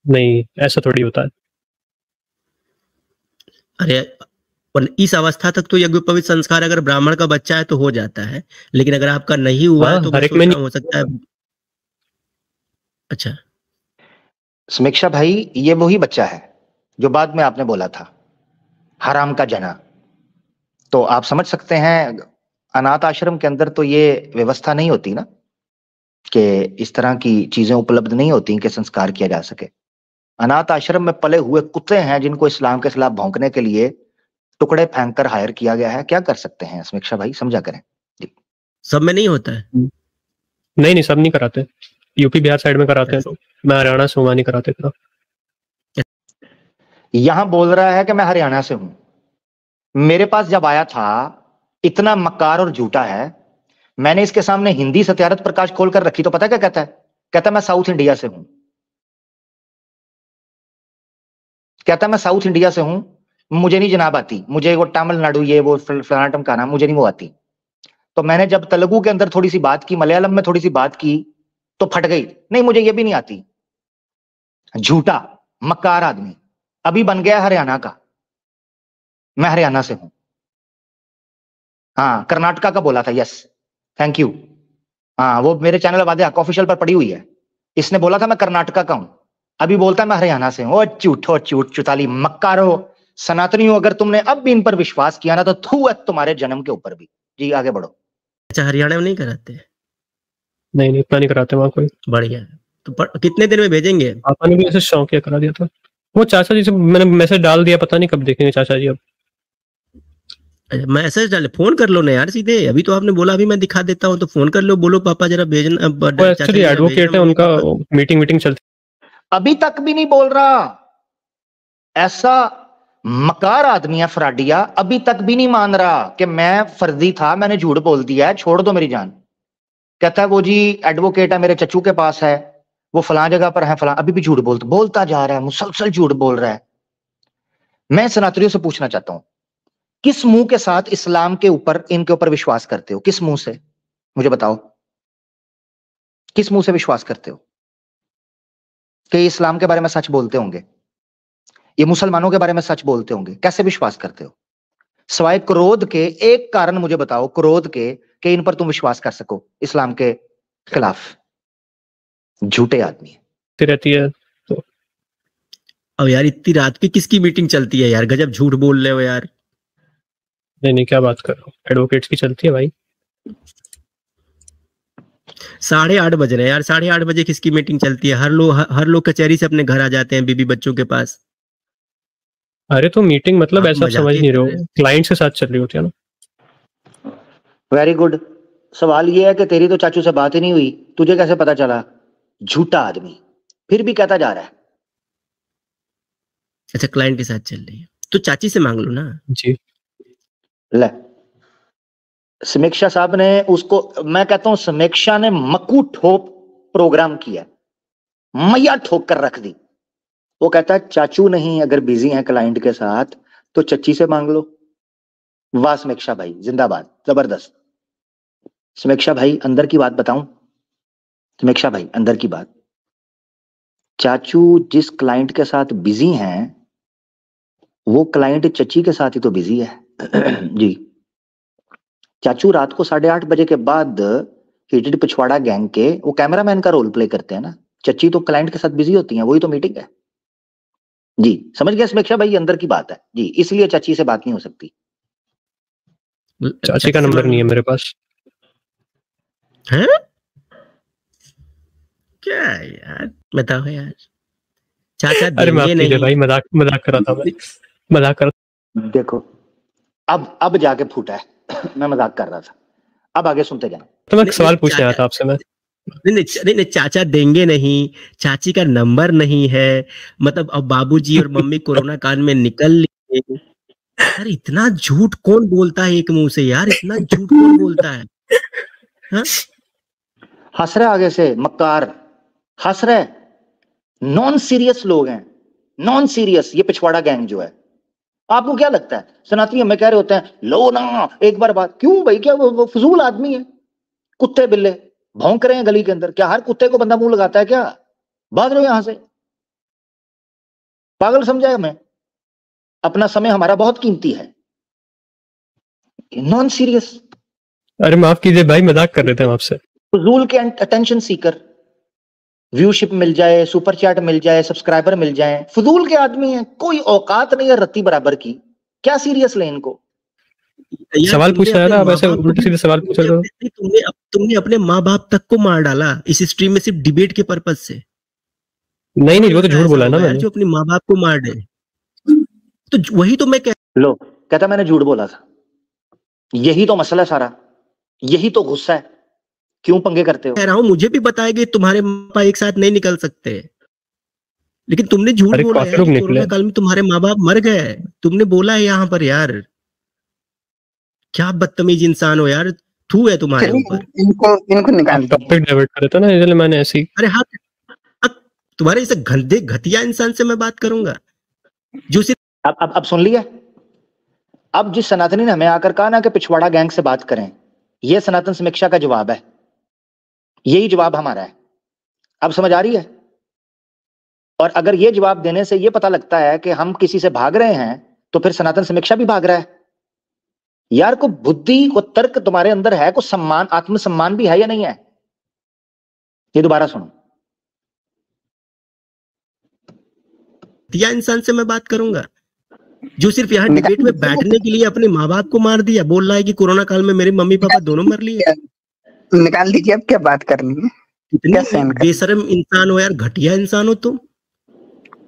नहीं, ऐसा थोड़ी होता है। अरे पर इस अवस्था तक तो यज्ञोपवीत संस्कार अगर ब्राह्मण का बच्चा है तो हो जाता है, लेकिन अगर आपका नहीं हुआ है तो मैं सोच रहा हूँ हो सकता है। अच्छा समीक्षा भाई, ये वही बच्चा है जो बाद में आपने बोला था हराम का जना। तो आप समझ सकते हैं अनाथ आश्रम के अंदर तो ये व्यवस्था नहीं होती ना, कि इस तरह की चीजें उपलब्ध नहीं होती कि संस्कार किया जा सके। अनाथ आश्रम में पले हुए कुत्ते हैं जिनको इस्लाम के खिलाफ भौंकने के लिए टुकड़े फेंक कर हायर किया गया है। क्या कर सकते हैं समीक्षा भाई, समझा करें जी। सब में नहीं होता है? नहीं, सब नहीं कराते। यूपी बिहार साइड में कराते हैं तो। मैं हरियाणा से हूँ, नहीं कराते था। यहां बोल रहा है कि मैं हरियाणा से हूं। मेरे पास जब आया था, इतना मक्कार और झूठा है, मैंने इसके सामने हिंदी सत्यारथ प्रकाश खोलकर रखी तो पता क्या कहता है? कहता मैं साउथ इंडिया से हूं। कहता मैं साउथ इंडिया से हूं, मुझे नहीं जनाब आती, मुझे वो तमिलनाडु ये वो फलाना टमकाना मुझे नहीं वो आती। तो मैंने जब तेलुगु के अंदर थोड़ी सी बात की, मलयालम में थोड़ी सी बात की, तो फट गई, नहीं मुझे ये भी नहीं आती। झूठा मक्कार आदमी अभी बन गया हरियाणा का। मैं हरियाणा से हूं। हाँ, कर्नाटका का बोला था, यस थैंक यू। हाँ, वो मेरे चैनल वादे ऑफिशियल पर पड़ी हुई है। इसने बोला था मैं कर्नाटका का हूं, अभी बोलता है मैं हरियाणा से हूं। झूठो झूठ चुताली मक्कारो सनातनी हो, अगर तुमने अब भी इन पर विश्वास किया ना तो थू है तुम्हारे जन्म के ऊपर भी। जी आगे बढ़ो। अच्छा हरियाणा में नहीं कराते? नहीं, इतना नहीं कराते वहाँ कोई। बढ़िया। तो कितने दिन में भेजेंगे? पापा ने भी ऐसे शौकिया करा दिया था। वो चाचा जी से मैंने मैसेज डाल दिया, पता नहीं कब देखेंगे चाचा जी अब। मैसेज डाले, फोन कर लो ना यार सीधे। अभी तो आपने बोला अभी मैं दिखा देता हूँ, तो फोन कर लो, बोलो पापा जरा भेजना। वो एक्चुअली एडवोकेट है, उनका मीटिंग चलती। अभी तक भी नहीं बोल रहा। ऐसा मकार आदमी है फ्राडिया, अभी तक भी नहीं मान रहा कि मैं फर्जी था, मैंने झूठ बोल दिया है, छोड़ दो मेरी जान। कहता है वो जी एडवोकेट है, मेरे चच्चू के पास है, वो फलां जगह पर है फलां। अभी भी झूठ बोलता जा रहा है, मुसलसल झूठ बोल रहा है। मैं सनातनियों से पूछना चाहता हूं, किस मुंह के साथ इस्लाम के ऊपर, इनके ऊपर विश्वास करते हो? किस मुंह से मुझे बताओ, किस मुंह से विश्वास करते हो कि इस्लाम के बारे में सच बोलते होंगे, ये मुसलमानों के बारे में सच बोलते होंगे? कैसे विश्वास करते हो? सवाए क्रोध के एक कारण मुझे बताओ, क्रोध के, कि इन पर तुम विश्वास कर सको इस्लाम के खिलाफ। झूठे आदमी रहती है तो। अब यार इतनी रात की किसकी मीटिंग चलती है यार? गजब झूठ बोल रहे हो यार। नहीं, क्या बात कर रहा हूँ, एडवोकेट्स की चलती है भाई। 8:30 बज रहे हैं यार, 8:30 बजे किसकी मीटिंग चलती है? हर लोग कचहरी से अपने घर आ जाते हैं बीबी बच्चों के पास। अरे तो मीटिंग मतलब ऐसा समझ नहीं रहे हो, क्लाइंट के साथ चल रही होती है ना। Very good. सवाल ये है कि तेरी तो चाचू से बात ही नहीं हुई, तुझे कैसे पता चला? झूठा आदमी फिर भी कहता जा रहा है। अच्छा क्लाइंट के साथ चल रही है तो चाची से मांग लो ना। जी ले, समीक्षा साहब ने उसको, मैं कहता हूं समीक्षा ने मक्कू ठोक प्रोग्राम किया, मैया ठोक कर रख दी। वो कहता है चाचू नहीं, अगर बिजी हैं क्लाइंट के साथ तो चच्ची से मांग लो। वाह समीक्षा भाई, जिंदाबाद, जबरदस्त। समीक्षा भाई अंदर की बात बताऊं, समीक्षा भाई अंदर की बात, चाचू जिस क्लाइंट के साथ बिजी हैं वो क्लाइंट चच्ची के साथ ही तो बिजी है। जी, चाचू रात को 8:30 बजे के बाद हिटेड पिछवाड़ा गैंग के वो कैमरामैन का रोल प्ले करते हैं ना। चच्ची तो क्लाइंट के साथ बिजी होती हैं, वही तो मीटिंग है। जी समझ गया समीक्षा भाई, अंदर की बात है जी, इसलिए चाची से बात नहीं हो सकती। चाची का नंबर नहीं है मेरे पास। है क्या यार, बताओ यार। चाचा देंगे नहीं भाई, मजाक कर रहा था मैं, मजाक कर। देखो अब जाके फूटा है। मैं मजाक कर रहा था, अब आगे सुनते जाना। तो मैं सवाल पूछने आया था आपसे। मैं नहीं चाचा देंगे नहीं, चाची का नंबर नहीं है, मतलब अब बाबूजी और मम्मी कोरोना काल में निकल लिए। यार इतना झूठ कौन बोलता है एक मुंह से यार? इतना झूठ कौन बोलता है? हाँ? हंस रहे आगे से मक्कार, हंस रहे। नॉन सीरियस लोग हैं, नॉन सीरियस। ये पिछवाड़ा गैंग जो है, आपको क्या लगता है सनातनी हमें कह रहे होते हैं लो ना एक बार बात? क्यों भाई, क्या वो फजूल आदमी है? कुत्ते बिल्ले भौंक रहे हैं गली के अंदर, क्या हर कुत्ते को बंदा मुंह लगाता है क्या? भाग रहे हो यहां से। पागल समझा हमें? अपना समय हमारा बहुत कीमती है। Non serious. अरे माफ कीजिए भाई, मजाक कर रहे थे हम आपसे। फजूल के अटेंशन सीकर, व्यूशिप मिल जाए, सुपर चैट मिल जाए, सब्सक्राइबर मिल जाए, फजूल के आदमी हैं, कोई औकात नहीं है रत्ती बराबर की। क्या सीरियस ले इनको? सवाल पूछ रहा है ना, आप ऐसे उल्टे सीधे सवाल पूछ रहे हो। तुमने अपने माँ बाप तक को मार डाला इस स्ट्रीम में सिर्फ डिबेट के पर्पज से। नहीं वो तो झूठ बोला ना मैंने। जो अपने माँ बाप को मार दे, तो वही तो मैं लो कहता मैंने झूठ बोला था। यही तो मसला है सारा, यही तो गुस्सा है। क्यों पंगे करते हो? कह रहा हूं, मुझे भी बताया कि तुम्हारे माँ एक साथ नहीं निकल सकते, लेकिन तुमने झूठ बोला यार। कोरोना काल में तुम्हारे माँ बाप मर गए, तुमने बोला है यहाँ पर यार। क्या बदतमीज इंसान हो यार, थू है तुम्हारे ऊपर। इनको निकाल टॉपिक डाइवर्ट कर देता ना, इसलिए मैंने ऐसी। अरे हाँ, तुम्हारे ऐसे गंदे घटिया इंसान से मैं बात करूंगा जो सिर्फ। अब सुन लिया। अब जिस सनातनी ने हमें आकर कहा ना कि पिछवाड़ा गैंग से बात करें, यह सनातन समीक्षा का जवाब है। यही जवाब हमारा है। अब समझ आ रही है? और अगर यह जवाब देने से यह पता लगता है कि हम किसी से भाग रहे हैं, तो फिर सनातन समीक्षा भी भाग रहा है। यार को बुद्धि को तर्क तुम्हारे अंदर है, को सम्मान, आत्मसम्मान भी है या नहीं है? ये दोबारा सुनो। या इंसान से मैं बात करूंगा जो सिर्फ यहाँ डिबेट में बैठने के लिए अपने माँ बाप को मार दिया, बोल रहा है कि कोरोना काल में मेरे मम्मी पापा दोनों मर लिए। निकाल दीजिए, अब क्या बात करनी है? कितने बेशरम इंसान हो यार, घटिया इंसान हो तुम।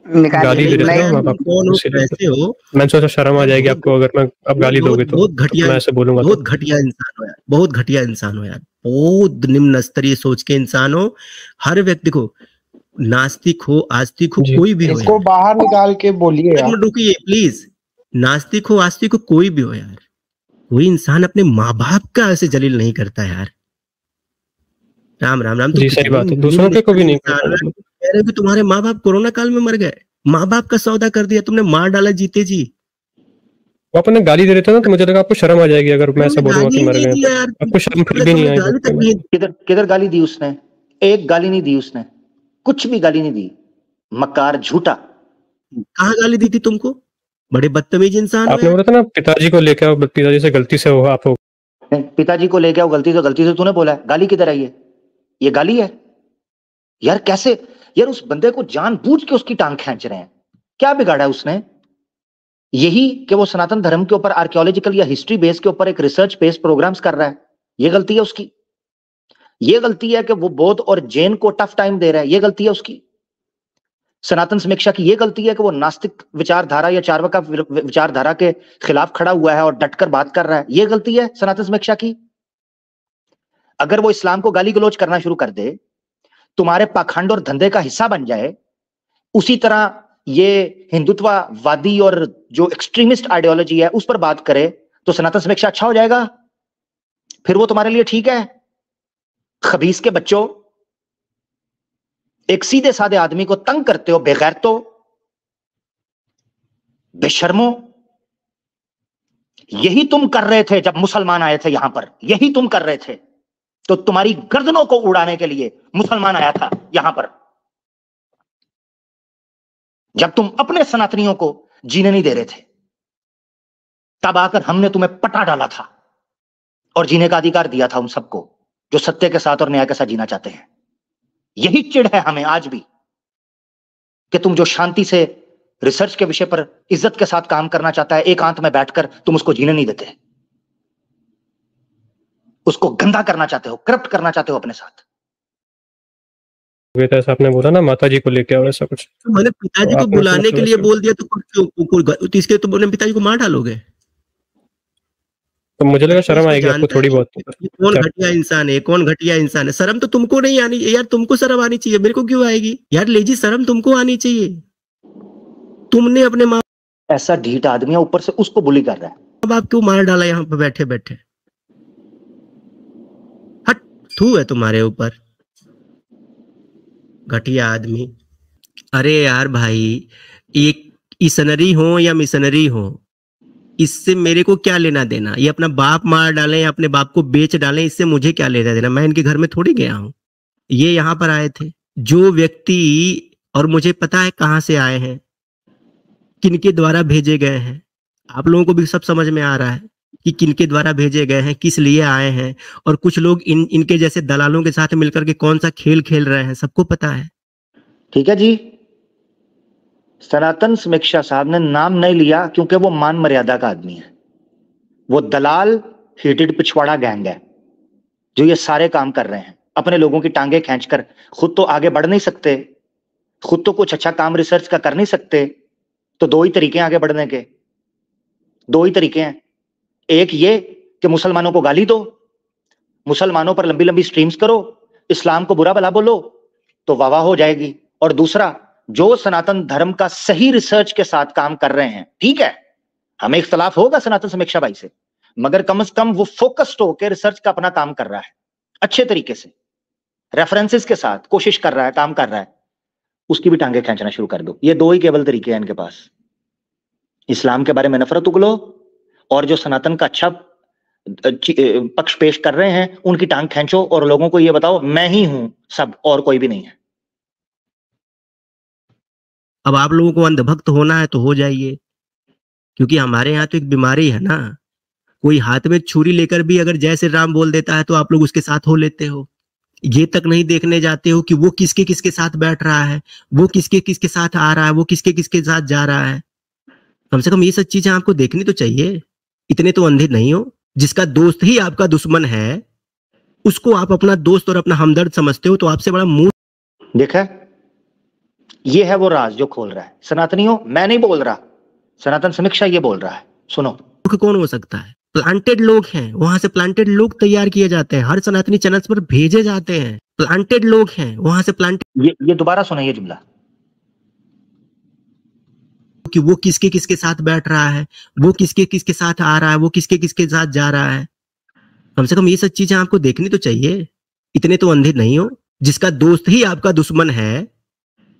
गाली दे रहे हो आप, कौन हो, कैसे हो? मैं सोचा शर्म आ जाएगी आपको अगर मैं अब गाली दोगे तो। बहुत घटिया, मैं ऐसे बोलूंगा। बहुत घटिया इंसान हो यार, बहुत घटिया इंसान हो यार, बहुत निम्न स्तरीय सोच के इंसान हो। हर व्यक्ति को, नास्तिक हो, आस्तिक हो, कोई भी हो, इसको बाहर निकाल के बोलिए यार। रुकिए प्लीज। नास्तिक हो, आस्तिक हो, कोई भी हो यार, कोई इंसान अपने माँ बाप का ऐसे जलील नहीं करता यार। राम राम राम। जी सही बात है, दूसरों के को भी नहीं कह रहे कि तुम्हारे माँ बाप कोरोना काल में मर गए, माँ बाप का सौदा कर दिया तुमने, मार डाला जीते जी। वो अपने गाली दे रहे थे ना, तो मुझे लगा आपको शर्म आ जाएगी अगर मैं ऐसा बोलूंगा कि मर गए। आपको शर्म फिर भी नहीं आई? किधर गाली दी उसने? एक गाली नहीं दी उसने, कुछ भी गाली नहीं दी। मकार, झूठा। कहाँ गाली दी थी तुमको? बड़े बदतमीज इंसान। आपने बोला था ना पिताजी को लेके आओ, पिताजी से गलती से हो आप हो। पिताजी को लेके आओ गलती से तूने बोला है। गाली किधर आई है? ये गाली है यार? कैसे यार? उस बंदे को जानबूझ के उसकी टांग खींच रहे हैं। क्या बिगाड़ा है उसने? यही कि वो सनातन धर्म के ऊपर आर्कियोलॉजिकल या हिस्ट्री बेस के ऊपर एक रिसर्च बेस्ड प्रोग्राम्स कर रहा है। ये गलती है उसकी। ये गलती है कि वो बौद्ध और जैन को टफ टाइम दे रहा है। ये गलती है उसकी। सनातन समीक्षा की ये गलती है कि वो नास्तिक विचारधारा या चार्वाका विचारधारा के खिलाफ खड़ा हुआ है और डटकर बात कर रहा है। ये गलती है सनातन समीक्षा की। अगर वो इस्लाम को गाली गलौज करना शुरू कर दे, तुम्हारे पाखंड और धंधे का हिस्सा बन जाए, उसी तरह ये हिंदुत्ववादी और जो एक्सट्रीमिस्ट आइडियोलॉजी है उस पर बात करे, तो सनातन समीक्षा अच्छा हो जाएगा? फिर वो तुम्हारे लिए ठीक है? खबीस के बच्चों, एक सीधे साधे आदमी को तंग करते हो, बेगैरतो, बेशर्मो। यही तुम कर रहे थे जब मुसलमान आए थे यहां पर, यही तुम कर रहे थे। तो तुम्हारी गर्दनों को उड़ाने के लिए मुसलमान आया था यहां पर, जब तुम अपने सनातनियों को जीने नहीं दे रहे थे, तब आकर हमने तुम्हें पटा डाला था और जीने का अधिकार दिया था उन सबको जो सत्य के साथ और न्याय के साथ जीना चाहते हैं। यही चिढ़ है हमें आज भी कि तुम जो शांति से रिसर्च के विषय पर इज्जत के साथ काम करना चाहता है, एकांत में बैठकर तुम उसको जीने नहीं देते, उसको गंदा करना चाहते हो, करप्ट करना चाहते हो अपने साथ। ऐसा आपने बोला ना माताजी को लेके आओ, ऐसा कुछ तो मैंने पिताजी को बुलाने के लिए बोल दिया, तो इसके तो बोले पिताजी को मार डालोगे? तो मुझे लगा शर्म आएगी आपको थोड़ी बहुत। कौन घटिया इंसान है, कौन घटिया इंसान है? शर्म तो तुमको नहीं आनी यार, तुमको शर्म आनी चाहिए, मेरे को क्यों आएगी यार? लेजी शर्म तुमको आनी चाहिए। तुमने अपने माँ, ऐसा ढीठ आदमी है, ऊपर से उसको बुली कर रहा है। अब आप क्यों मार डाला यहाँ पे बैठे बैठे? हट, थू है तुम्हारे ऊपर, घटिया आदमी। अरे यार भाई, एक इसनरी हो या मिशनरी हो, इससे मेरे को क्या लेना देना? ये अपना बाप मार डालें या अपने बाप को बेच डालें, इससे मुझे क्या लेना देना? मैं इनके घर में थोड़ी गया हूं, ये यहाँ पर आए थे जो व्यक्ति, और मुझे पता है कहाँ से आए हैं। किनके द्वारा भेजे गए हैं। आप लोगों को भी सब समझ में आ रहा है कि किनके द्वारा भेजे गए हैं, किस लिए आए हैं, और कुछ लोग इनके जैसे दलालों के साथ मिलकर के कौन सा खेल खेल रहे हैं, सबको पता है। ठीक है जी। सनातन समीक्षा साहब ने नाम नहीं लिया क्योंकि वो मान मर्यादा का आदमी है। वो दलाल हीटेड पिछवाड़ा गैंग है जो ये सारे काम कर रहे हैं, अपने लोगों की टांगे खींचकर। खुद तो आगे बढ़ नहीं सकते, खुद तो कुछ अच्छा काम रिसर्च का कर नहीं सकते, तो दो ही तरीके हैं आगे बढ़ने के, दो ही तरीके हैं। एक ये कि मुसलमानों को गाली दो, मुसलमानों पर लंबी लंबी स्ट्रीम्स करो, इस्लाम को बुरा भला बोलो तो वाह वाह हो जाएगी। और दूसरा, जो सनातन धर्म का सही रिसर्च के साथ काम कर रहे हैं, ठीक है हमें इख्तलाफ होगा सनातन समीक्षा भाई से, मगर कम से कम वो फोकस्ड होकर रिसर्च का अपना काम कर रहा है, अच्छे तरीके से रेफरेंसेस के साथ कोशिश कर रहा है, काम कर रहा है, उसकी भी टांगे खींचना शुरू कर दो। ये दो ही केवल तरीके हैं इनके पास। इस्लाम के बारे में नफरत उगलो और जो सनातन का अच्छा पक्ष पेश कर रहे हैं उनकी टांग खींचो और लोगों को ये बताओ मैं ही हूं सब और कोई भी नहीं है। अब आप लोगों को अंधभक्त होना है तो हो जाइए, क्योंकि हमारे यहाँ तो एक बीमारी है ना, कोई हाथ में छुरी लेकर भी अगर जय श्री राम बोल देता है तो आप लोग उसके साथ हो लेते हो। ये तक नहीं देखने जाते हो कि वो किसके किसके साथ बैठ रहा है, वो किसके किसके साथ आ रहा है, वो किसके किसके साथ जा रहा है। कम से कम ये सब चीजें आपको देखनी तो चाहिए। इतने तो अंधे नहीं हो। जिसका दोस्त ही आपका दुश्मन है उसको आप अपना दोस्त और अपना हमदर्द समझते हो, तो आपसे बड़ा मूर्ख। देखा, ये है वो राज जो खोल रहा है। सनातनियों, मैं नहीं बोल रहा, सनातन समीक्षा ये बोल रहा है, सुनो। कौन हो सकता है? प्लांटेड लोग हैं, वहां से प्लांटेड लोग तैयार किए जाते हैं, हर सनातनी चैनल्स पर भेजे जाते हैं। प्लांटेड लोग हैं, वहां से प्लांटेड। ये दोबारा सुनाइए जुमला, कि वो किसके किसके साथ बैठ रहा है, वो किसके किसके साथ आ रहा है, वो किसके किसके साथ जा रहा है। कम से कम ये सब चीजें आपको देखनी तो चाहिए। इतने तो अंधे नहीं हो। जिसका दोस्त ही आपका दुश्मन है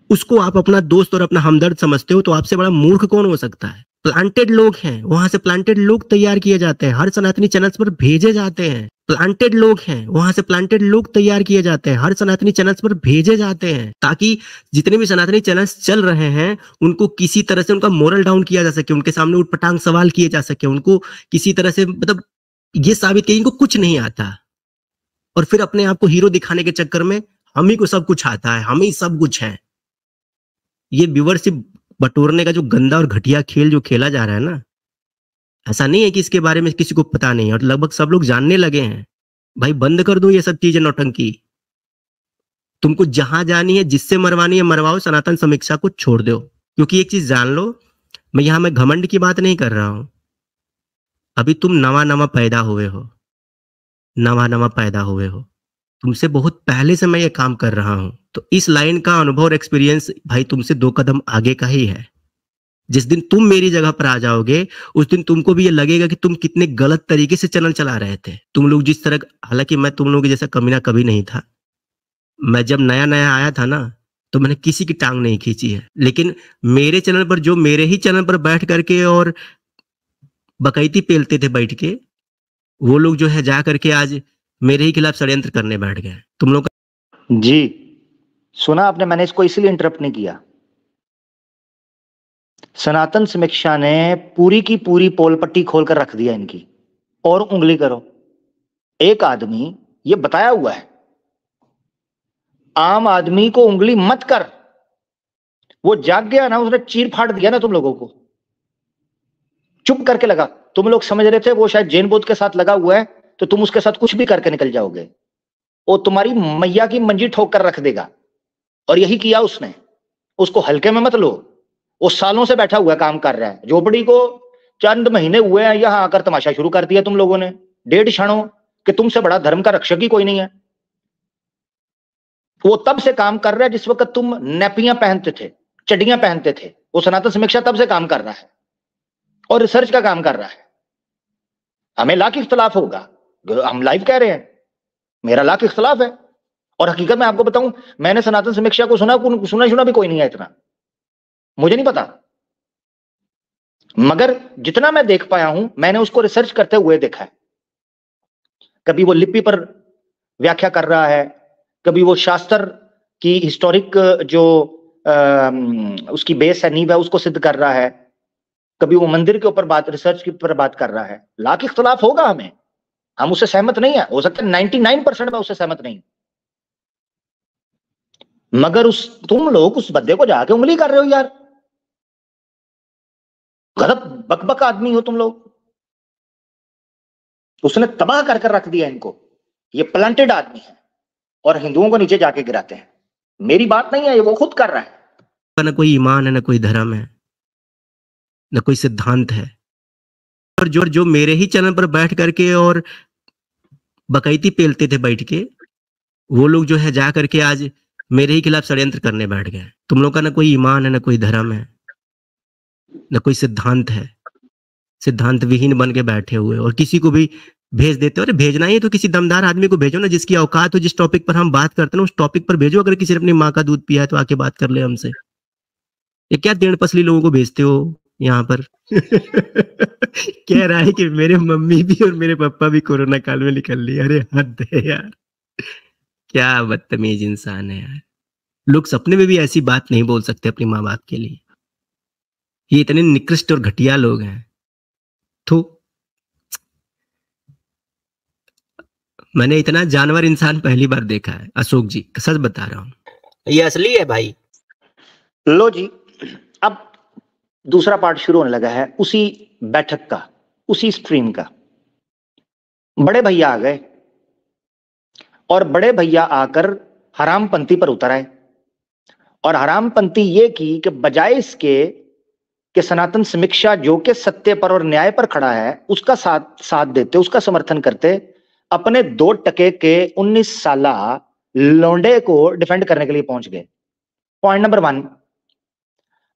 उसको आप अपना दोस्त और अपना हमदर्द समझते हो, तो आपसे बड़ा मूर्ख कौन हो सकता है? प्लांटेड लोग हैं, वहां से प्लांटेड लोग तैयार किए जाते हैं, हर सनातनी चैनल्स पर भेजे जाते हैं। प्लांटेड लोग हैं, वहां से प्लांटेड लोग तैयार किए जाते हैं, हर सनातनी चैनल्स पर भेजे जाते हैं, ताकि जितने भी सनातनी चैनल्स चल रहे हैं उनको किसी तरह से उनका मोरल डाउन किया जा सके, उनके सामने उठपटांग सवाल किए जा सके, उनको किसी तरह से मतलब ये साबित किया इनको कुछ नहीं आता, और फिर अपने आप को हीरो दिखाने के चक्कर में हम ही को सब कुछ आता है, हम ही सब कुछ है। ये व्यूअरशिप बटोरने का जो गंदा और घटिया खेल जो खेला जा रहा है ना, ऐसा नहीं है कि इसके बारे में किसी को पता नहीं है, और लगभग सब लोग जानने लगे हैं। भाई बंद कर दो ये सब चीजें, नौटंकी। तुमको जहां जानी है, जिससे मरवानी है मरवाओ, सनातन समीक्षा को छोड़ दो। क्योंकि एक चीज जान लो, मैं घमंड की बात नहीं कर रहा हूं। अभी तुम नवा पैदा हुए हो, नवा पैदा हुए हो, तुमसे बहुत पहले से मैं ये काम कर रहा हूं, तो इस लाइन का अनुभव और एक्सपीरियंस भाई तुमसे 2 कदम आगे का ही है। जिस दिन तुम मेरी जगह पर आ जाओगे उस दिन तुमको भी ये लगेगा कि तुम कितने गलत तरीके से चैनल चला रहे थे। तुम लोग जिस तरह, हालांकि मैं तुम लोगों के जैसा कमीना कभी नहीं था। मैं जब नया आया था ना, तो मैंने किसी की टांग नहीं खींची है, लेकिन मेरे चैनल पर जो मेरे ही चैनल पर बैठ करके और बकैती पेलते थे बैठ के, वो लोग जो है जा करके आज मेरे ही खिलाफ षड्यंत्र करने बैठ गए। तुम लोग जी सुना आपने, मैंने इसको इसलिए इंटरप्ट नहीं किया। सनातन समीक्षा ने पूरी की पूरी पोल पट्टी खोलकर रख दिया इनकी, और उंगली करो। एक आदमी, ये बताया हुआ है, आम आदमी को उंगली मत कर, वो जाग गया ना, उसने चीर फाड़ दिया ना तुम लोगों को, चुप करके लगा। तुम लोग समझ रहे थे वो शायद जैन बुद्ध के साथ लगा हुआ है तो तुम उसके साथ कुछ भी करके निकल जाओगे, वो तुम्हारी मैया की मंजी ठोक कर रख देगा। और यही किया उसने। उसको हल्के में मत लो, वो सालों से बैठा हुआ काम कर रहा है। झोपड़ी को चंद महीने हुए हैं, यहां आकर तमाशा शुरू कर दिया तुम लोगों ने, 1.5 क्षणों कि तुमसे बड़ा धर्म का रक्षक ही कोई नहीं है। वो तब से काम कर रहा है जिस वक्त तुम नैपियां पहनते थे, चड्डियां पहनते थे। वो सनातन समीक्षा तब से काम कर रहा है और रिसर्च का काम कर रहा है। हमें लाख इख्तलाफ होगा, हम लाइव कह रहे हैं, मेरा लाख इख्तलाफ है। और हकीकत में आपको बताऊं, मैंने सनातन समीक्षा को सुना भी कोई नहीं है इतना, मुझे नहीं पता। मगर जितना मैं देख पाया हूं, मैंने उसको रिसर्च करते हुए देखा है। कभी वो लिपि पर व्याख्या कर रहा है, कभी वो शास्त्र की हिस्टोरिक जो उसकी बेस है, नींव है, उसको सिद्ध कर रहा है। कभी वो मंदिर के ऊपर बात, रिसर्च के ऊपर बात कर रहा है। लाख इख्तलाफ होगा हमें, हम उससे सहमत नहीं है, हो सकता है 99% में उससे सहमत नहीं, मगर तुम लोग उस बंदे को जाके उंगली कर रहे हो यार। गलत बकबक आदमी हो तुम लोग। उसने तबाह कर कर रख दिया इनको, ये प्लांटेड आदमी है और हिंदुओं को नीचे जाके गिराते हैं। मेरी बात नहीं है, ये वो खुद कर रहा है। ना कोई ईमान है, ना कोई धर्म है, ना कोई सिद्धांत है। और जो मेरे ही चैनल पर बैठ करके और बकैती पेलते थे बैठ के, वो लोग जो है जा करके आज मेरे ही खिलाफ षड्यंत्र करने बैठ गए। तुम लोग का ना कोई ईमान है, ना कोई धर्म है, ना कोई सिद्धांत है, सिद्धांत विहीन बन के बैठे हुए और किसी को भी भेज देते हो। अरे भेजना ही है तो किसी दमदार आदमी को भेजो ना, जिसकी औकात हो, जिस टॉपिक पर हम बात करते हैं उस टॉपिक पर भेजो। अगर किसी ने अपनी माँ का दूध पिया है तो आके बात कर ले हमसे। ये क्या डेढ़ पसली लोगों को भेजते हो यहाँ पर? कह रहा है कि मेरे मम्मी भी और मेरे पापा भी कोरोना काल में निकल लिए। अरे हद है यार, क्या बदतमीज इंसान है यार। लोग सपने में भी ऐसी बात नहीं बोल सकते अपनी माँ बाप के लिए। ये इतने निकृष्ट और घटिया लोग हैं। तो मैंने इतना जानवर इंसान पहली बार देखा है अशोक जी, सच बता रहा हूँ। ये असली है भाई। लो जी, अब दूसरा पार्ट शुरू होने लगा है उसी बैठक का, उसी स्ट्रीम का। बड़े भैया आ गए और बड़े भैया आकर हरामपंथी पर उतर आए और हरामपंथी ये की कि बजाय इसके कि सनातन समीक्षा जो कि सत्य पर और न्याय पर खड़ा है उसका साथ देते, उसका समर्थन करते, अपने 2 टके के 19 साला लौंडे को डिफेंड करने के लिए पहुंच गए। पॉइंट नंबर 1,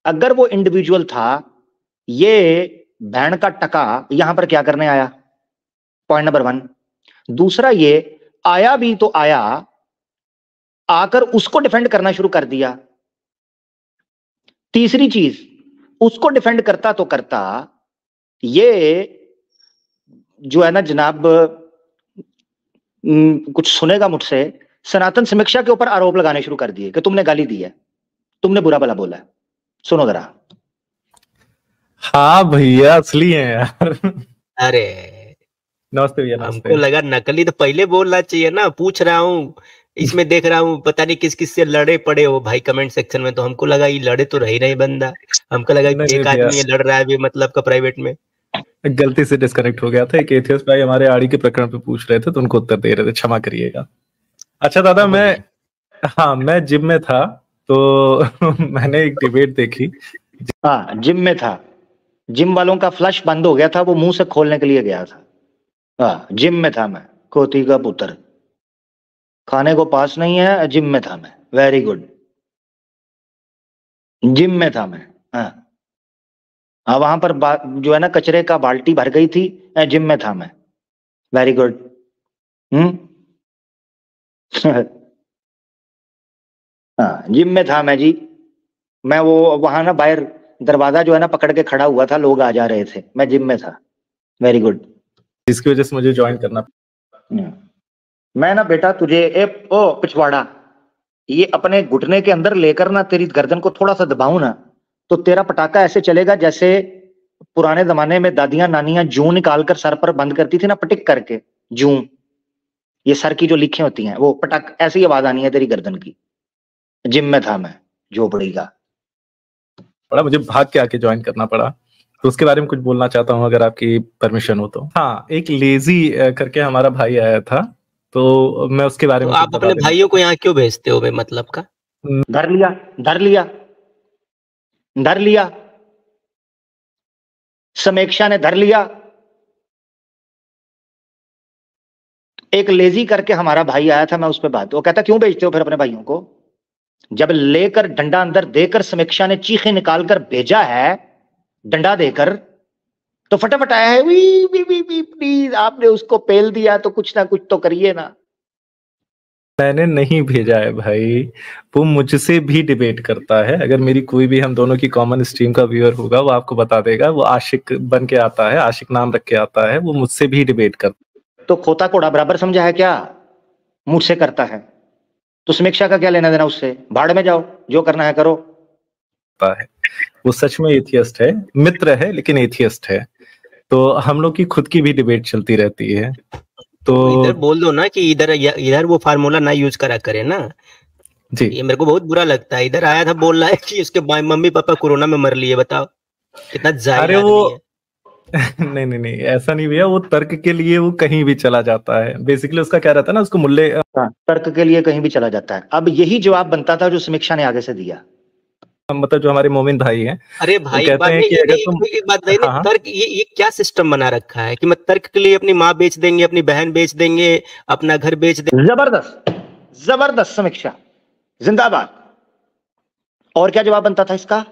अगर वो इंडिविजुअल था, ये भैन का टका यहां पर क्या करने आया? Point number 1। दूसरा, ये आया भी तो आया, आकर उसको डिफेंड करना शुरू कर दिया। तीसरी चीज, उसको डिफेंड करता तो करता, ये जो है ना जनाब, कुछ सुनेगा मुझसे, सनातन समीक्षा के ऊपर आरोप लगाने शुरू कर दिए कि तुमने गाली दी है, तुमने बुरा भला बोला है। सुनो जरा। हाँ भैया असली है यार। अरे नमस्ते भैया। नमस्ते। हमको लगा नकली तो पहले बोलना चाहिए ना। पूछ रहा हूँ, इसमें देख रहा हूँ पता नहीं किस किस से लड़े पड़े हो भाई कमेंट सेक्शन में, तो हमको लगा ये लड़े तो रही नहीं बंदा। हमको लगा एक आदमी लड़ रहा है भी मतलब का प्राइवेट में। गलती से डिस्कनेक्ट हो गया था। एक एथियस्ट भाई हमारे आड़ी के प्रकरण पे पूछ रहे थे तो उनको उत्तर दे रहे थे, क्षमा करिएगा। अच्छा दादा, मैं जिम में था तो मैंने एक डिबेट देखी। हाँ, जिम में था, जिम वालों का फ्लश बंद हो गया था, वो मुंह से खोलने के लिए गया था। हाँ, जिम में था मैं, कोती का पुत्र, खाने को पास नहीं है, जिम में था मैं। वेरी गुड, जिम में था मैं। हाँ, वहां पर जो है ना कचरे का बाल्टी भर गई थी, जिम में था मैं। Very good. हाँ, जिम में था मैं जी। मैं वो वहां ना बाहर दरवाजा जो है ना पकड़ के खड़ा हुआ था, लोग आ जा रहे थे, मैं जिम में था। Very good. इसकी वजह से मुझे ज्वाइन करना। मैं ना बेटा तुझे पिछवाड़ा, ये अपने घुटने के अंदर लेकर ना तेरी गर्दन को थोड़ा सा दबाऊं ना, तो तेरा पटाखा ऐसे चलेगा जैसे पुराने जमाने में दादियां नानियां जूं निकालकर सर पर बंद करती थी ना, पटिक करके जूं, ये सर की जो लीखें होती हैं, वो पटाख ऐसी आवाज आनी है तेरी गर्दन की। जिम में था मैं, झोपड़ी का। बड़ा मुझे भाग के आके ज्वाइन करना पड़ा, तो उसके बारे में कुछ बोलना चाहता हूँ अगर आपकी परमिशन हो तो। हाँ, एक लेजी करके हमारा भाई आया था, तो मैं उसके बारे में। आप अपने भाइयों को यहाँ क्यों भेजते हो बे, मतलब का? धर लिया, धर लिया, धर लिया, समीक्षा ने धर लिया। एक लेजी करके हमारा भाई आया था, मैं उस पर बात, वो कहता क्यों भेजते हो फिर अपने भाइयों को? जब लेकर डंडा अंदर देकर समीक्षा ने चीखें निकालकर भेजा है, डंडा देकर, तो फटाफट आया है, वी वी वी वी प्लीज, आपने उसको पेल दिया तो कुछ ना कुछ तो करिए ना। मैंने नहीं भेजा है भाई, वो मुझसे भी डिबेट करता है। अगर मेरी कोई भी हम दोनों की कॉमन स्ट्रीम का व्यूअर होगा वो आपको बता देगा। वो आशिक बन के आता है, आशिक नाम रख के आता है, वो मुझसे भी डिबेट करता। तो खोता कोड़ा बराबर समझा है क्या? मुझसे करता है तो समीक्षा का क्या लेना देना उससे? भाड़ में जाओ, जो करना है करो। है वो सच में एथियस्ट है, मित्र है लेकिन एथियस्ट है। तो हम लोग की खुद की भी डिबेट चलती रहती है। तो इधर बोल दो ना कि इधर वो फार्मूला ना यूज करा करे ना जी। ये मेरे को बहुत बुरा लगता है। इधर आया था बोल रहा है कि उसके मम्मी पापा कोरोना में मर लिए, बताओ कितना जाहिल आदमी है। नहीं नहीं नहीं, ऐसा नहीं भैया, वो तर्क के लिए वो कहीं भी चला जाता है। बेसिकली उसका क्या रहता है ना, उसको मुल्ले तर्क के लिए कहीं भी चला जाता है। अब यही जवाब बनता था जो समीक्षा ने आगे से दिया, मतलब जो हमारे मोमिन भाई हैं। अरे भाई एक बात नहीं, तर्क ये क्या सिस्टम बना रखा है कि मैं तर्क के लिए अपनी माँ बेच देंगे, अपनी बहन बेच देंगे, अपना घर बेच देंगे। जबरदस्त जबरदस्त समीक्षा, जिंदाबाद। और क्या जवाब बनता था इसका?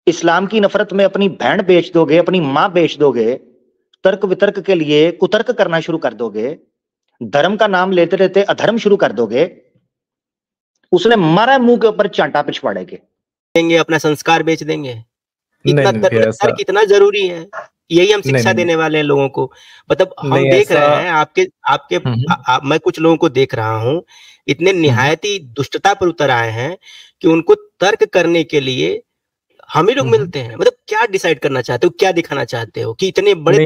इस्लाम की नफरत में अपनी बहन बेच दोगे, अपनी मां बेच दोगे, तर्क वितर्क के लिए कुतर्क करना शुरू कर दोगे, धर्म का नाम लेते रहते अधर्म शुरू कर दोगे, उसने मारा मुंह के ऊपर चांटा पिछवाड़े के देंगे, अपना संस्कार बेच देंगे। इतना तर्क कितना जरूरी है, यही हम शिक्षा देने वाले हैं लोगों को। मतलब हम देख रहे हैं आपके मैं कुछ लोगों को देख रहा हूं, इतने निहायत ही दुष्टता पर उतर आए हैं कि उनको तर्क करने के लिए हम ही लोग मिलते हैं। मतलब क्या डिसाइड करना चाहते हो, क्या दिखाना चाहते हो कि इतने बड़े।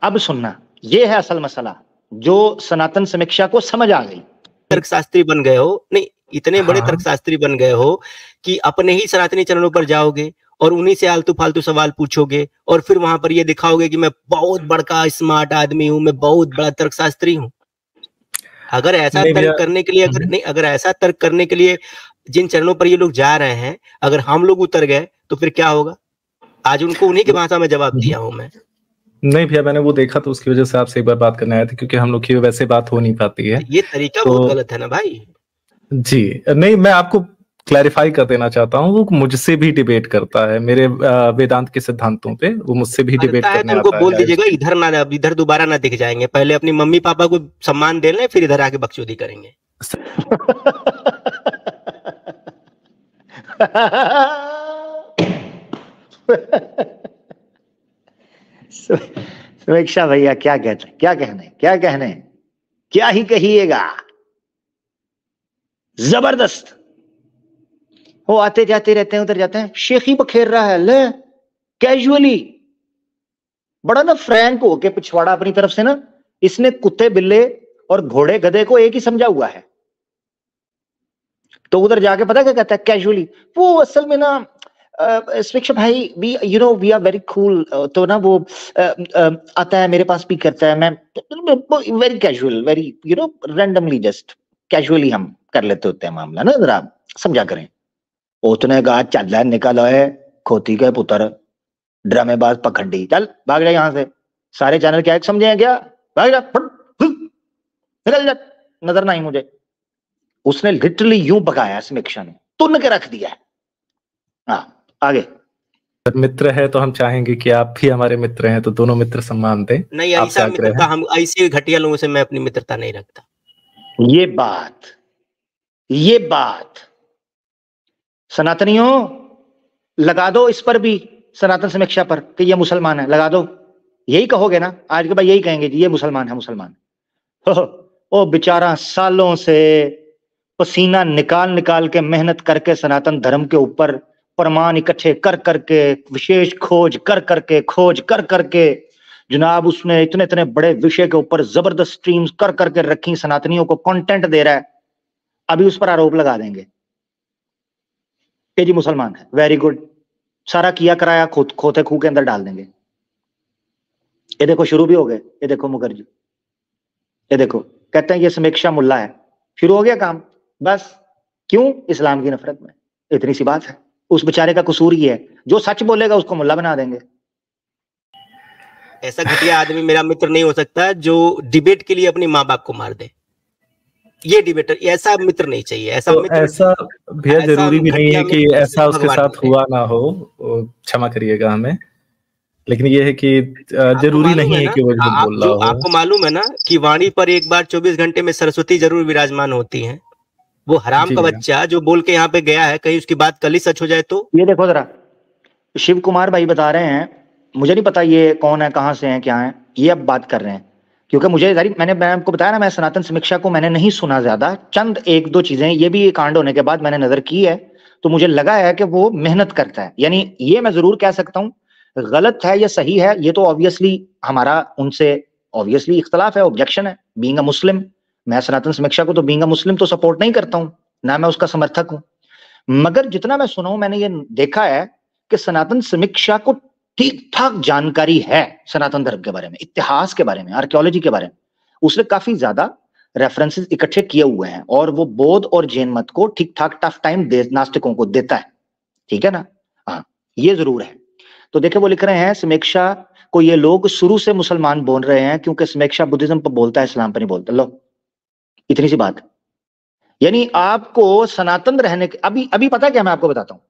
अब सुनना, ये है असल मसला जो सनातन समीक्षा को समझ आ गई। तर्कशास्त्री बन गए हो, नहीं इतने बड़े तर्कशास्त्री बन गए हो कि अपने ही सनातनी चैनलों पर जाओगे और उन्हीं से आलतू फालतू सवाल पूछोगे और फिर वहां पर ये दिखाओगे कि मैं बहुत बड़ा स्मार्ट आदमी हूं, मैं बहुत बड़ा तर्कशास्त्री हूं। अगर ऐसा तर्क करने के लिए अगर ऐसा तर्क करने के लिए जिन चरणों पर ये लोग जा रहे हैं, अगर हम लोग उतर गए तो फिर क्या होगा? आज उनको उन्हीं की भाषा में जवाब दिया हूं मैं। नहीं भैया, मैंने वो देखा तो उसकी वजह से आपसे एक बार बात करने आया था, क्योंकि हम लोग की वैसे बात हो नहीं पाती है। ये तरीका बहुत गलत है ना भाई। जी नहीं, मैं आपको क्लैरिफाई कर देना चाहता हूँ, वो मुझसे भी डिबेट करता है मेरे वेदांत के सिद्धांतों पे, वो मुझसे भी डिबेट करने आता है। उनको बोल दीजिएगा इधर दोबारा ना दिख जाएंगे, पहले अपनी मम्मी पापा को सम्मान दे लें, फिर इधर आके बकचोदी करेंगे। समीक्षा भैया क्या कहते हैं, क्या कहने क्या ही कहिएगा। जबरदस्त। वो आते जाते रहते हैं, उधर जाते हैं, शेखी बखेर रहा है ले कैजुअली, बड़ा ना फ्रैंक होके पिछवाड़ा अपनी तरफ से ना। इसने कुत्ते बिल्ले और घोड़े गधे को एक ही समझा हुआ है। तो उधर जाके पता क्या कहता है कैजुअली, वो असल में ना समीक्षा भाई वी आर वेरी कूल। तो ना वो आता है मेरे पास भी करता है, मैं very casual, very randomly just casually हम कर लेते होते हैं मामला ना, जरा समझा करें। उतने कहा चल निकल है खोती के पुत्र, ड्रामेबाज पखंडी, चल भाग जा यहां से। सारे चैनल क्या एक समझे हैं क्या? भाग जा, निकल जा, नजर नहीं मुझे। उसने लिटरली यूं भगाया समीक्षा ने, तुन के रख दिया। हाँ आगे। मित्र है तो हम चाहेंगे कि आप भी हमारे मित्र हैं, तो दोनों मित्र सम्मान दें। नहीं ऐसा मित्रता, हम ऐसे घटिया लोगों से मैं अपनी मित्रता नहीं रखता। ये बात सनातनियों लगा दो इस पर भी, सनातन समीक्षा पर कि ये मुसलमान है, लगा दो। यही कहोगे ना आज के बाद, यही कहेंगे कि ये मुसलमान है, मुसलमान। ओ बेचारा सालों से पसीना निकाल के मेहनत करके सनातन धर्म के ऊपर प्रमाण इकट्ठे कर करके, विशेष खोज कर करके जनाब, उसने इतने बड़े विषय के ऊपर जबरदस्त स्ट्रीम्स कर करके रखी, सनातनियों को कंटेंट दे रहा है। अभी उस पर आरोप लगा देंगे कि जी मुसलमान है, वेरी गुड, सारा किया कराया खोते खूह के अंदर डाल देंगे। ये देखो शुरू भी हो गए, ये देखो मुखर्जी, ये देखो कहते हैं ये समीक्षा मुल्ला है, शुरू हो गया काम। बस क्यों? इस्लाम की नफरत में। इतनी सी बात है। उस बेचारे का कसूर ही है, जो सच बोलेगा उसको मुल्ला बना देंगे। ऐसा घटिया आदमी मेरा मित्र नहीं हो सकता जो डिबेट के लिए अपनी माँ बाप को मार दे। ये डिबेटर, ऐसा मित्र नहीं चाहिए। ऐसा तो मित्र, ऐसा भैया जरूरी भी नहीं है कि ऐसा उसके साथ हुआ ना हो, क्षमा करिएगा हमें, लेकिन ये है कि जरूरी नहीं है कि वो झूठ बोल रहा हो। आपको मालूम है ना कि वाणी पर एक बार 24 घंटे में सरस्वती जरूर विराजमान होती हैं। वो हराम का बच्चा जो बोल के यहाँ पे गया है, कहीं उसकी बात कल ही सच हो जाए तो। ये देखो जरा, शिव कुमार भाई बता रहे हैं, मुझे नहीं पता ये कौन है, कहाँ से हैं, क्या है, ये अब बात कर रहे हैं। क्योंकि मैंने आपको बताया ना, मैं सनातन समीक्षा को मैंने नहीं सुना ज्यादा, चंद एक दो चीजें ये भी कांड होने के बाद मैंने नजर की है, तो मुझे लगा है कि वो मेहनत करता है। यानी ये मैं जरूर कह सकता हूँ, गलत है या सही है ये तो ऑब्वियसली हमारा उनसे ऑब्वियसली इख्तलाफ है, ऑब्जेक्शन है। बीइंग अ मुस्लिम, मैं सनातन समीक्षा को तो बीइंग अ मुस्लिम तो सपोर्ट नहीं करता हूँ, ना मैं उसका समर्थक हूं। मगर जितना मैं सुना हूं, मैंने ये देखा है कि सनातन समीक्षा को ठीक ठाक जानकारी है सनातन धर्म के बारे में, इतिहास के बारे में, आर्कियोलॉजी के बारे में। उसने काफी ज्यादा रेफरेंसेस इकट्ठे किए हुए हैं और वो बौद्ध और जैन मत को ठीक ठाक टफ टाइम नास्तिकों को देता है, ठीक है ना। हाँ, ये जरूर है। तो देखिए वो लिख रहे हैं समीक्षा को ये लोग शुरू से मुसलमान बोल रहे हैं क्योंकि समीक्षा बुद्धिज्म पर बोलता है, इस्लाम पर नहीं बोलता। लो, इतनी सी बात। यानी आपको सनातन रहने के अभी पता क्या, मैं आपको बताता हूं।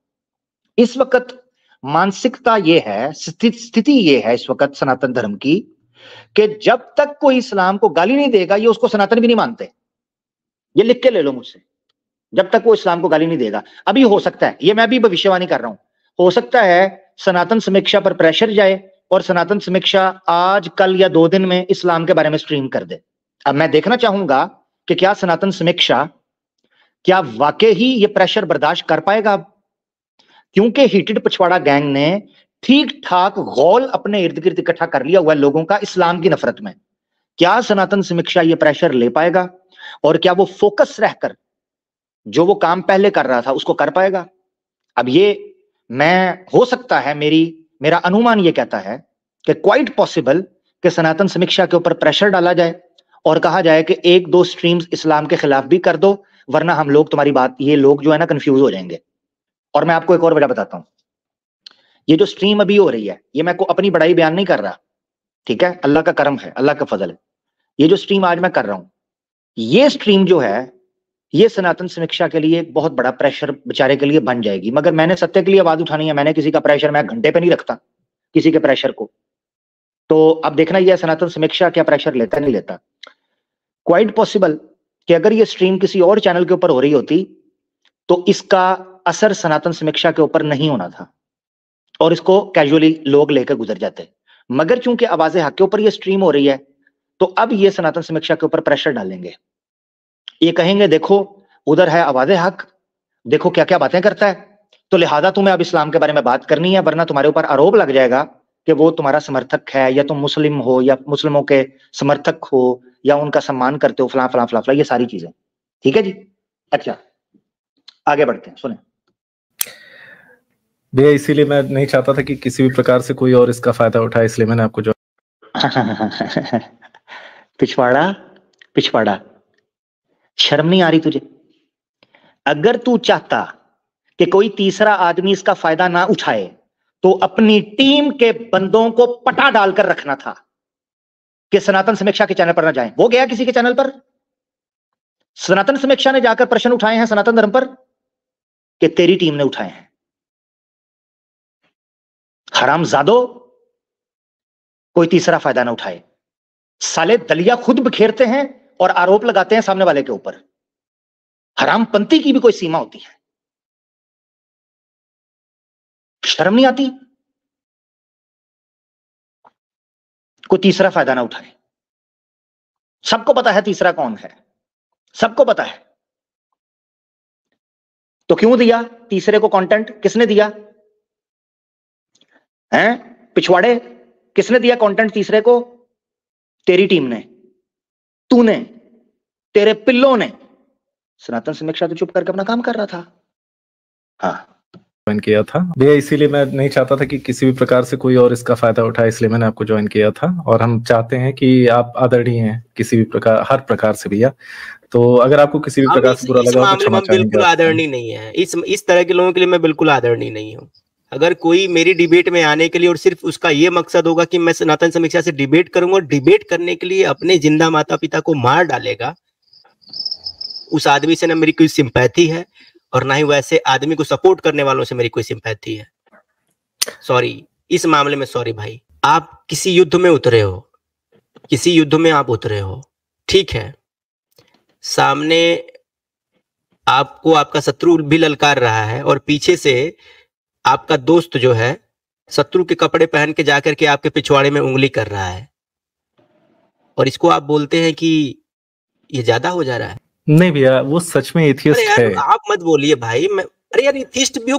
इस वक्त मानसिकता ये है, स्थिति ये है इस वक्त सनातन धर्म की कि जब तक कोई इस्लाम को गाली नहीं देगा ये उसको सनातन भी नहीं मानते। ये लिख के ले लो मुझसे, जब तक वो इस्लाम को गाली नहीं देगा। अभी हो सकता है, ये मैं भी भविष्यवाणी कर रहा हूं, हो सकता है सनातन समीक्षा पर प्रेशर जाए और सनातन समीक्षा आज कल या 2 दिन में इस्लाम के बारे में स्ट्रीम कर दे। अब मैं देखना चाहूंगा कि क्या सनातन समीक्षा क्या वाकई ही ये प्रेशर बर्दाश्त कर पाएगा, क्योंकि हीटेड पिछवाड़ा गैंग ने ठीक ठाक गौल अपने इर्द गिर्द इकट्ठा कर लिया हुआ है लोगों का इस्लाम की नफरत में। क्या सनातन समीक्षा ये प्रेशर ले पाएगा और क्या वो फोकस रहकर जो वो काम पहले कर रहा था उसको कर पाएगा? अब ये मैं हो सकता है मेरा अनुमान ये कहता है कि क्वाइट पॉसिबल कि सनातन समीक्षा के ऊपर प्रेशर डाला जाए और कहा जाए कि 1-2 स्ट्रीम्स इस्लाम के खिलाफ भी कर दो, वरना हम लोग तुम्हारी बात, ये लोग जो है ना कंफ्यूज हो जाएंगे। और मैं आपको एक और वजह बताता हूं, ये जो स्ट्रीम अभी हो रही है, ये मैं को अपनी बड़ाई बयान नहीं कर रहा, ठीक है, अल्लाह का करम है, अल्लाह का फजल है। ये जो स्ट्रीम आज मैं कर रहा हूं, ये स्ट्रीम जो है ये सनातन समीक्षा के लिए एक बहुत बड़ा प्रेशर बेचारे के लिए बन जाएगी। मगर मैंने सत्य के लिए आवाज उठानी है, मैंने किसी का प्रेशर, मैं घंटे पे नहीं रखता किसी के प्रेशर को। तो अब देखना यह सनातन समीक्षा क्या प्रेशर लेता नहीं लेता। क्वाइट पॉसिबल कि अगर ये स्ट्रीम किसी और चैनल के ऊपर हो रही होती तो इसका असर सनातन समीक्षा के ऊपर नहीं होना था और इसको कैजुअली लोग लेकर गुजर जाते। मगर चूंकि आवाज़े हक के ऊपर ये स्ट्रीम हो रही है तो अब ये सनातन समीक्षा के ऊपर प्रेशर डालेंगे। ये कहेंगे देखो उधर है आवाज़े हक, देखो क्या क्या बातें करता है, तो लिहाजा तुम्हें अब इस्लाम के बारे में बात करनी है, वरना तुम्हारे ऊपर आरोप लग जाएगा कि वो तुम्हारा समर्थक है या तुम मुस्लिम हो या मुस्लिमों के समर्थक हो या उनका सम्मान करते हो, फला फला फला फला, ये सारी चीजें। ठीक है जी, अच्छा आगे बढ़ते हैं, सुने भैया। इसीलिए मैं नहीं चाहता था कि किसी भी प्रकार से कोई और इसका फायदा उठाए, इसलिए मैंने आपको जो पिछवाड़ा शर्म नहीं आ रही तुझे? अगर तू चाहता कि कोई तीसरा आदमी इसका फायदा ना उठाए तो अपनी टीम के बंदों को पटा डालकर रखना था कि सनातन समीक्षा के चैनल पर ना जाएं। वो गया किसी के चैनल पर, सनातन समीक्षा ने जाकर प्रश्न उठाए हैं सनातन धर्म पर कि तेरी टीम ने उठाए हैं। हरामजादो, कोई तीसरा फायदा ना उठाए। साले दलिया खुद बिखेरते हैं और आरोप लगाते हैं सामने वाले के ऊपर। हरामपंती की भी कोई सीमा होती है, शर्म नहीं आती? कोई तीसरा फायदा ना उठाए। सबको पता है तीसरा कौन है, सबको पता है। तो क्यों दिया तीसरे को कंटेंट? किसने दिया हैं? पिछवाड़े, किसने दिया कंटेंट तीसरे को? तेरी टीम ने, तूने, तेरे पिल्लों ने। सनातन समीक्षा तो चुप करके अपना काम कर रहा था। हाँ ज्वाइन किया था भैया, इसीलिए मैं नहीं चाहता था कि किसी भी प्रकार से कोई और इसका फायदा उठाए, इसलिए मैंने आपको ज्वाइन किया था। और हम चाहते हैं कि आप आदरणीय हैं किसी भी प्रकार, हर प्रकार से भैया। तो अगर आपको किसी भी प्रकार से बुरा लगा तो क्षमा चाहेंगे। बिल्कुल आदरणीय नहीं है, इस तरह के लोगों के लिए मैं बिल्कुल आदरणीय नहीं हूँ। अगर कोई मेरी डिबेट में आने के लिए और सिर्फ उसका ये मकसद होगा कि मैं सनातन समीक्षा से डिबेट करूंगा, डिबेट करने के लिए अपने जिंदा माता पिता को मार डालेगा, उस आदमी से ना मेरी कोई सिंपैथी है और ना ही वैसे आदमी को सपोर्ट करने वालों से मेरी कोई सिंपैथी है। सॉरी, इस मामले में सॉरी भाई। आप किसी युद्ध में उतरे हो, किसी युद्ध में आप उतरे हो, ठीक है, सामने आपको आपका शत्रु भी ललकार रहा है और पीछे से आपका दोस्त जो है शत्रु के कपड़े पहन के जाकर के आपके पिछवाड़े में उंगली कर रहा है और इसको आप बोलते हैं कि ये ज्यादा हो जा रहा है। नहीं भैया, वो सच में एथियस्ट है। आप मत बोलिए भाई, मैं अरे यार एथिस्ट भी हो